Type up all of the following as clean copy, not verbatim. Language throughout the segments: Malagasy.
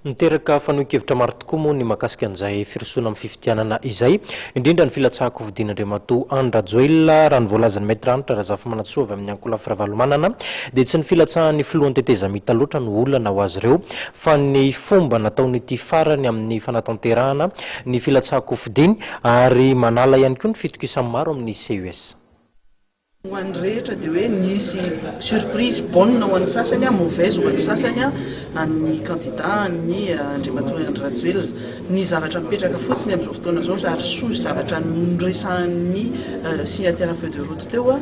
Niteraka fanohikevitra maro tokoa moa ny mahakasika an'izay firosoana amin'ny fifitianana izay indrindra ny filatsahako vidin'Andriamatoa Andrajoelina raha ny voalazan'ny Maître Anitra Razafy Manatsoa avy amin'ny Ankola Firavalomanana dia tsy ny filatsahan'ny filohan'ny teteza mita loatra no olana ho azy ireo fa ny fomba nataon'ity farany amin'ny fanatanterahana ny filatsahako fidiny ary manala ihany koa ny fitokisan'ny maro amin'ny CES. Ho an'ny rehetra dia hoe nisy surprise bonne ho an'ny sasany mauvaise ho an'ny sasany ny candidat ny Andriamatoa Andrajoelina ny zavatra mipetraka fotsiny amin'izao fotoana izao ary soa zavatra noresahan'ny signataire feuille de route teo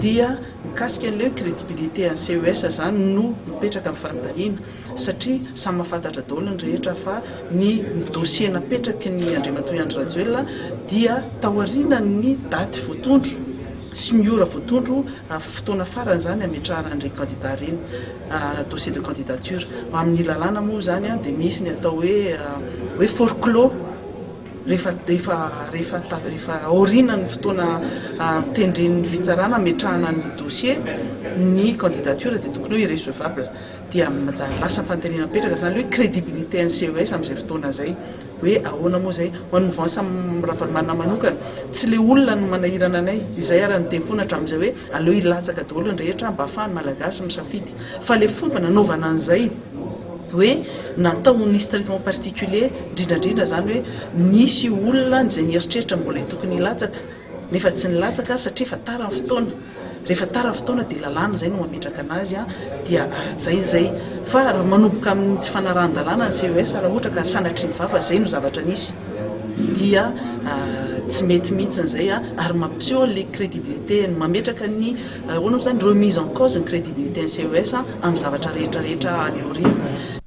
dia mikasika an'ilay crédibilité an'ny CES zany no mipetraka amin'ny fanontaniana satria samy mahafantatra daholo ny rehetra fa ny dossier napetraky ny Andriamatoa Andrajoelina dia taorian'ny daty voatondro sy ny ora voatondro fotoana farany zany ametrahana an'ireny candidat ireny dossier de candidature amin'ny lalàna moa zany dia misy ny atao hoe forclos rehefa aoriana ny fotoana tendren'ny fitsarana ametrahana ny dossier ny candidature dia tokony hoe irrecevable dia lasa fanontaniana mipetraka zany hoe crédibilité an'ny CES amin'izay fotoana zay hoe ahoana moa zay ho an'ny Mouvance Ravalomanana manokana tsy le olona no manahirana anay izay ara ny teny foana hatramin'izay hoe aleo ilatsaka daholo ny rehetra mba ahafahany malagasy misafidy fa le fomba nanaovana an'izay hoe natao nisy traitement particulier indrindrandrindra zany hoe nisy olona izay nieritreritra mbola tokony hilatsaka nefa tsy nilatsaka satria efa tara ny fotoana rehefa tara ny fotoana dia lalàna zay no mametraka anazy dia zay fa raha manomboka amin'ny tsy fanarahan-dalàna ny CES raha ohatra ka sanatriny vava zay no zavatra nisy dia tsy mety mihitsy n'izay ary mampiseho le crédibilité mametraka ny hoana zany remise en cause ny crédibilité ny CES amin'ny zavatra rehetrarehetra any aoriana